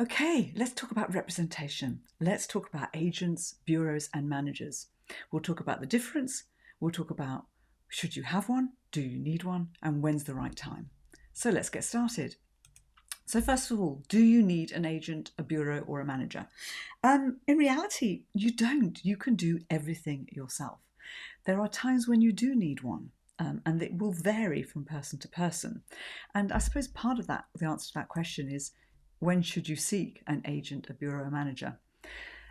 Okay, let's talk about representation. Let's talk about agents, bureaus, and managers. We'll talk about the difference. We'll talk about should you have one, do you need one, and when's the right time. So let's get started. So first of all, do you need an agent, a bureau, or a manager? In reality, you don't. You can do everything yourself. There are times when you do need one, and it will vary from person to person. And I suppose part of that, the answer to that question is, when should you seek an agent, a bureau, a manager?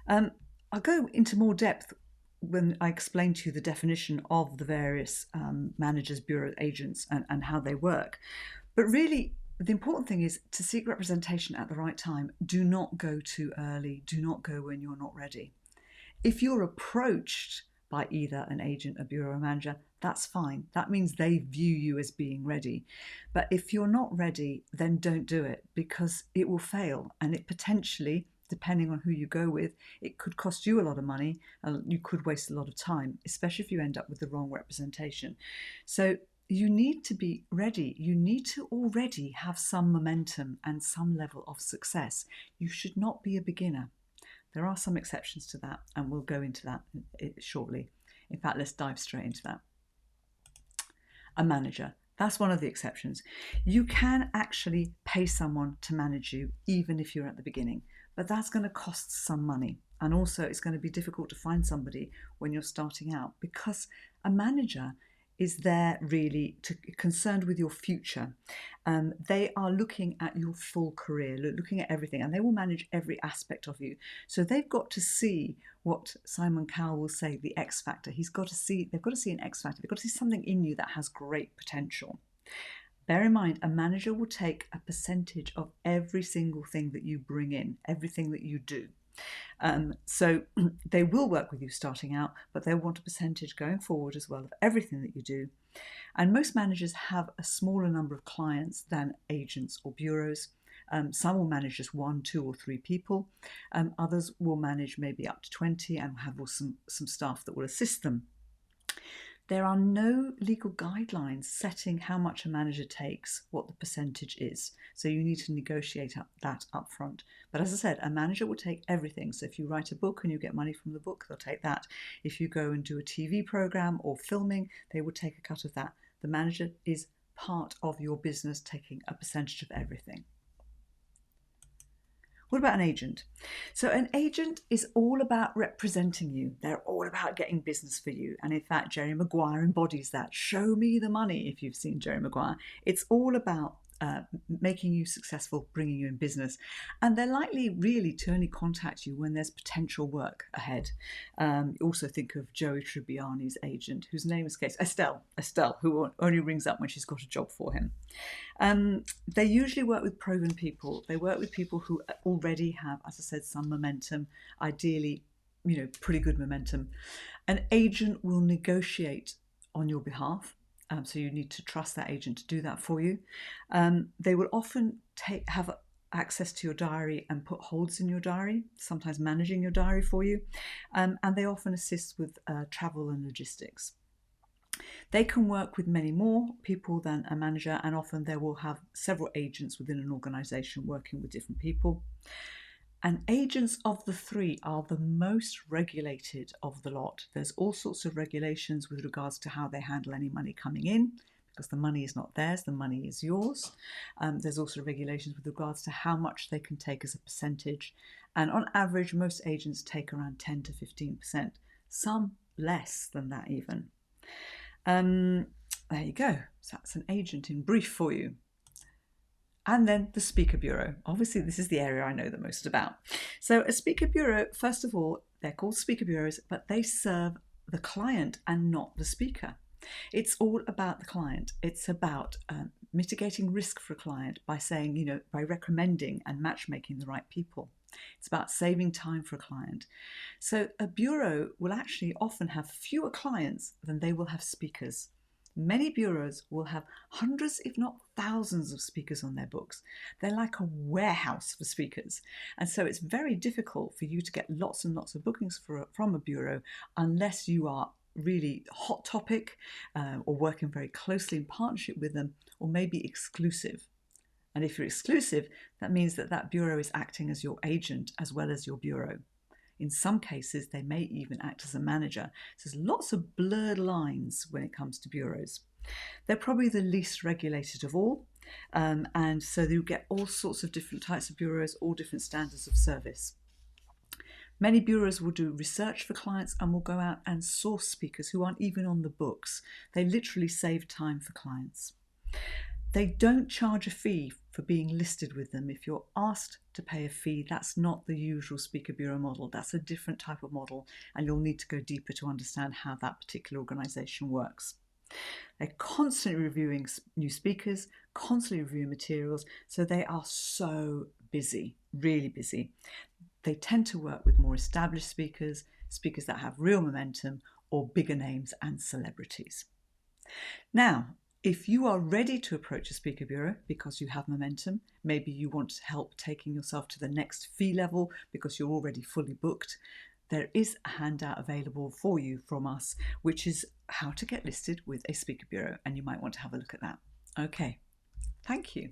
Um, I'll go into more depth when I explain to you the definition of the various managers, bureau agents, and how they work. But really, the important thing is to seek representation at the right time. Do not go too early. Do not go when you're not ready. If you're approached by either an agent, a bureau, or manager, that's fine. That means they view you as being ready. But if you're not ready, then don't do it because it will fail. And it potentially, depending on who you go with, it could cost you a lot of money and you could waste a lot of time, especially if you end up with the wrong representation. So you need to be ready. You need to already have some momentum and some level of success. You should not be a beginner. There are some exceptions to that, and we'll go into that shortly. In fact, let's dive straight into that. A manager. That's one of the exceptions. You can actually pay someone to manage you, even if you're at the beginning, but that's going to cost some money. And also, it's going to be difficult to find somebody when you're starting out because a manager is there really concerned with your future. They are looking at your full career, looking at everything, and they will manage every aspect of you. So they've got to see what Simon Cowell will say, the X factor. They've got to see an X factor. They've got to see something in you that has great potential. Bear in mind, a manager will take a percentage of every single thing that you bring in, everything that you do. So they will work with you starting out, but they'll want a percentage going forward as well of everything that you do. And most managers have a smaller number of clients than agents or bureaus. Some will manage just 1, 2, or 3 people. Others will manage maybe up to 20 and have some staff that will assist them. There are no legal guidelines setting how much a manager takes, what the percentage is. So you need to negotiate that up front. But as I said, a manager will take everything. So if you write a book and you get money from the book, they'll take that. If you go and do a TV program or filming, they will take a cut of that. The manager is part of your business, taking a percentage of everything. What about an agent? So an agent is all about representing you. They're all about getting business for you. And in fact, Jerry Maguire embodies that. Show me the money, if you've seen Jerry Maguire. It's all about making you successful, bringing you in business. And they're likely really to only contact you when there's potential work ahead. Also think of Joey Tribbiani's agent, whose name escapes, Estelle, who only rings up when she's got a job for him. They usually work with proven people. They work with people who already have, as I said, some momentum, ideally, pretty good momentum. An agent will negotiate on your behalf. So you need to trust that agent to do that for you. They will often have access to your diary and put holds in your diary, sometimes managing your diary for you. And they often assist with travel and logistics. They can work with many more people than a manager, and often they will have several agents within an organisation working with different people. And agents of the 3 are the most regulated of the lot. There's all sorts of regulations with regards to how they handle any money coming in, because the money is not theirs, the money is yours. There's also regulations with regards to how much they can take as a percentage. And on average, most agents take around 10 to 15%, some less than that even. There you go. So that's an agent in brief for you. And then the speaker bureau. Obviously, this is the area I know the most about. So a speaker bureau, first of all, they're called speaker bureaus, but they serve the client and not the speaker. It's all about the client. It's about mitigating risk for a client by saying, by recommending and matchmaking the right people. It's about saving time for a client. So a bureau will actually often have fewer clients than they will have speakers. Many bureaus will have hundreds, if not thousands, of speakers on their books. They're like a warehouse for speakers. And so it's very difficult for you to get lots and lots of bookings from a bureau unless you are really hot topic or working very closely in partnership with them, or maybe exclusive. And if you're exclusive, that means that that bureau is acting as your agent as well as your bureau. In some cases, they may even act as a manager. So there's lots of blurred lines when it comes to bureaus. They're probably the least regulated of all. And so you get all sorts of different types of bureaus, all different standards of service. Many bureaus will do research for clients and will go out and source speakers who aren't even on the books. They literally save time for clients. They don't charge a fee for being listed with them. If you're asked to pay a fee, that's not the usual speaker bureau model. That's a different type of model, and you'll need to go deeper to understand how that particular organisation works. They're constantly reviewing new speakers, constantly reviewing materials, so they are so busy, really busy. They tend to work with more established speakers, speakers that have real momentum, or bigger names and celebrities. Now, if you are ready to approach a speaker bureau because you have momentum, maybe you want help taking yourself to the next fee level because you're already fully booked, there is a handout available for you from us, which is how to get listed with a speaker bureau, and you might want to have a look at that. Okay, thank you.